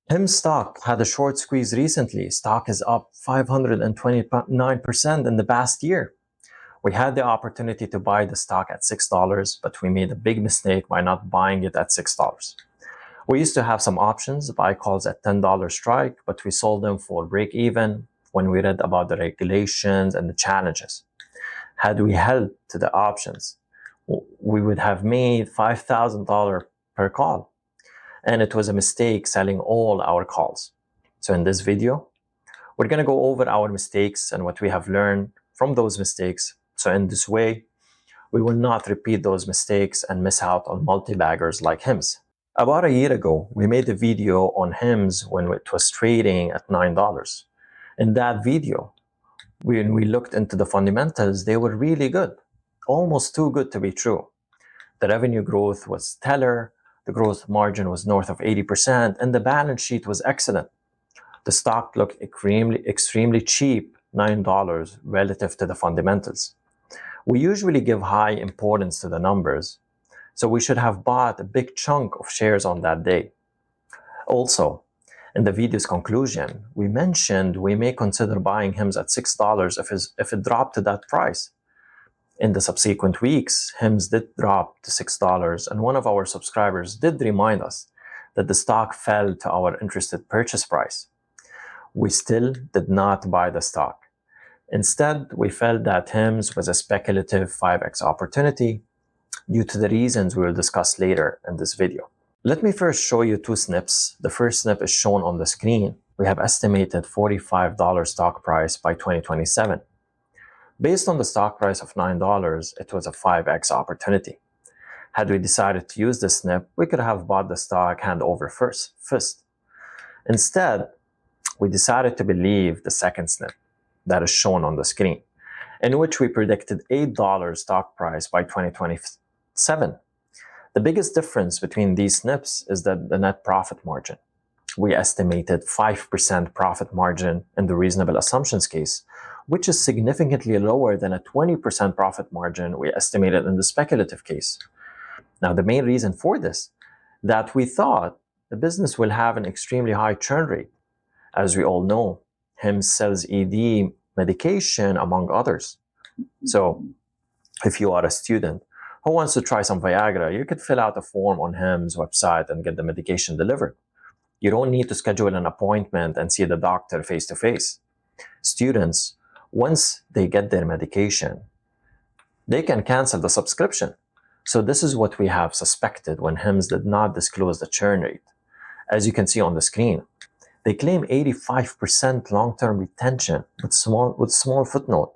HIM's stock had a short squeeze recently. Stock is up 529% in the past year. We had the opportunity to buy the stock at $6, but we made a big mistake by not buying it at $6. We used to have some options, buy calls at $10 strike, but we sold them for break even when we read about the regulations and the challenges. Had we held to the options, we would have made $5,000 per call. And it was a mistake selling all our calls. So in this video, we're going to go over our mistakes and what we have learned from those mistakes. So in this way, we will not repeat those mistakes and miss out on multi-baggers like HIMS. About a year ago, we made a video on HIMS when it was trading at $9. In that video, when we looked into the fundamentals, they were really good, almost too good to be true. The revenue growth was stellar, the growth margin was north of 80%, and the balance sheet was excellent. The stock looked extremely cheap, $9 relative to the fundamentals. We usually give high importance to the numbers, so we should have bought a big chunk of shares on that day. Also, in the video's conclusion, we mentioned we may consider buying HIMS at $6 if it dropped to that price. In the subsequent weeks, HIMS did drop to $6, and one of our subscribers did remind us that the stock fell to our interested purchase price. We still did not buy the stock. Instead, we felt that HIMS was a speculative 5x opportunity due to the reasons we will discuss later in this video. Let me first show you two snips. The first snip is shown on the screen. We have estimated $45 stock price by 2027. Based on the stock price of $9, it was a 5x opportunity. Had we decided to use this snip, we could have bought the stock hand over fist. Instead, we decided to believe the second snip that is shown on the screen, in which we predicted $8 stock price by 2027. The biggest difference between these snips is that the net profit margin. We estimated 5% profit margin in the reasonable assumptions case, which is significantly lower than a 20% profit margin we estimated in the speculative case. Now, the main reason for this, that we thought the business will have an extremely high churn rate. As we all know, HIMS sells ED medication, among others. So, if you are a student who wants to try some Viagra, you could fill out a form on HIMS website and get the medication delivered. You don't need to schedule an appointment and see the doctor face to face. Students, once they get their medication, they can cancel the subscription. So this is what we have suspected when HIMS did not disclose the churn rate. As you can see on the screen, they claim 85% long-term retention with small footnote.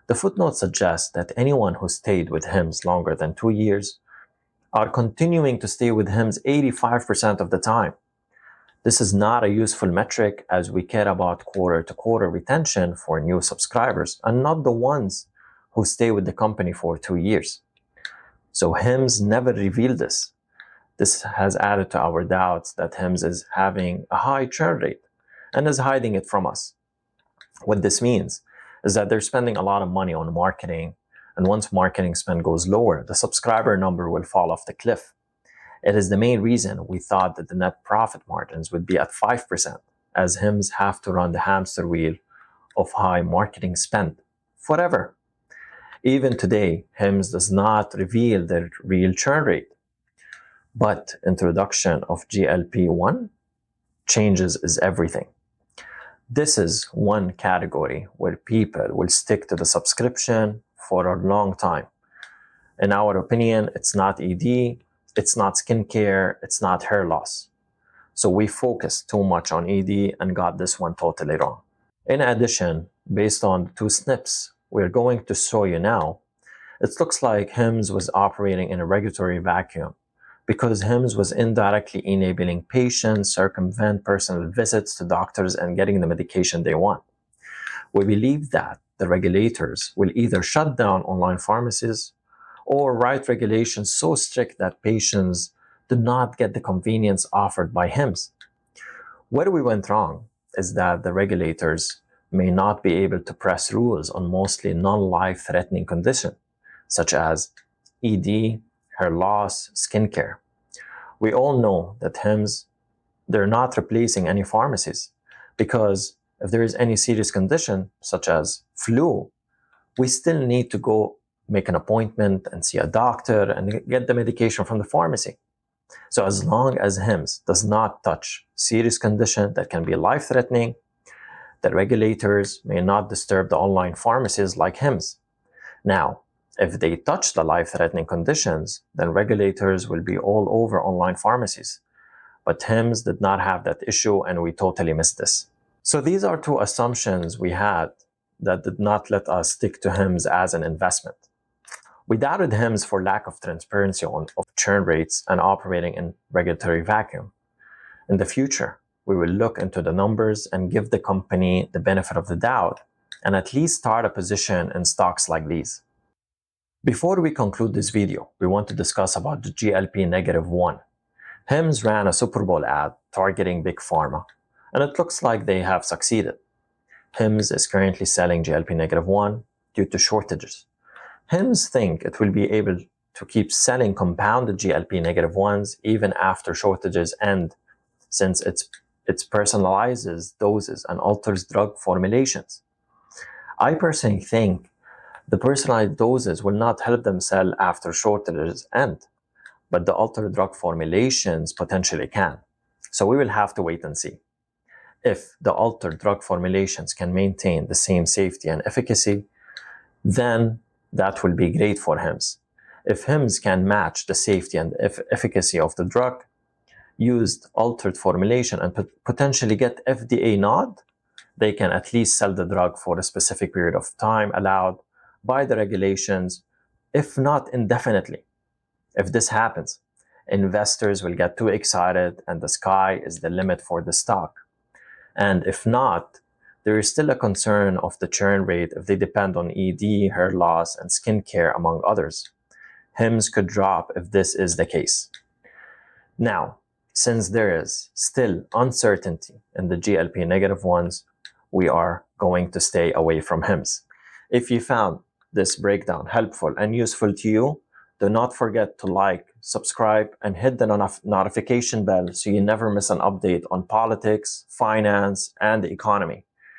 The footnote suggests that anyone who stayed with HIMS longer than 2 years are continuing to stay with HIMS 85% of the time. This is not a useful metric as we care about quarter-to-quarter retention for new subscribers and not the ones who stay with the company for 2 years. So HIMS never revealed this. This has added to our doubts that HIMS is having a high churn rate and is hiding it from us. What this means is that they're spending a lot of money on marketing, and once marketing spend goes lower, the subscriber number will fall off the cliff. It is the main reason we thought that the net profit margins would be at 5%, as HIMS have to run the hamster wheel of high marketing spend forever. Even today, HIMS does not reveal their real churn rate. But introduction of GLP-1 changes is everything. This is one category where people will stick to the subscription for a long time. In our opinion, it's not ED, it's not skincare, it's not hair loss. So we focused too much on ED and got this one totally wrong. In addition, based on the two snips we're going to show you now, it looks like HIMS was operating in a regulatory vacuum because HIMS was indirectly enabling patients circumvent personal visits to doctors and getting the medication they want. We believe that the regulators will either shut down online pharmacies or write regulations so strict that patients do not get the convenience offered by HIMS. Where we went wrong is that the regulators may not be able to press rules on mostly non-life-threatening conditions, such as ED, hair loss, skincare. We all know that HIMS They're not replacing any pharmacies, because if there is any serious condition, such as flu, we still need to go make an appointment and see a doctor and get the medication from the pharmacy. So as long as HIMSS does not touch serious condition that can be life-threatening, the regulators may not disturb the online pharmacies like HIMSS. Now, if they touch the life-threatening conditions, then regulators will be all over online pharmacies. But HIMSS did not have that issue, and we totally missed this. So these are two assumptions we had that did not let us stick to HIMSS as an investment. We doubted HIMSS for lack of transparency of churn rates and operating in regulatory vacuum. In the future, we will look into the numbers and give the company the benefit of the doubt and at least start a position in stocks like these. Before we conclude this video, we want to discuss about the GLP-1. HIMSS ran a Super Bowl ad targeting Big Pharma, and it looks like they have succeeded. HIMSS is currently selling GLP-1 due to shortages. HIMSS think it will be able to keep selling compounded GLP-1s even after shortages end, since it personalizes doses and alters drug formulations. I personally think the personalized doses will not help them sell after shortages end, but the altered drug formulations potentially can. So we will have to wait and see. If the altered drug formulations can maintain the same safety and efficacy, then that will be great for HIMSS. If HIMSS can match the safety and efficacy of the drug, used altered formulation and potentially get FDA nod, they can at least sell the drug for a specific period of time allowed by the regulations, if not indefinitely. If this happens, investors will get too excited and the sky is the limit for the stock. And if not, there is still a concern of the churn rate if they depend on ED, hair loss, and skincare, among others. HIMSS could drop if this is the case. Now, since there is still uncertainty in the GLP-1s, we are going to stay away from HIMSS. If you found this breakdown helpful and useful to you, do not forget to like, subscribe, and hit the notification bell so you never miss an update on politics, finance, and the economy.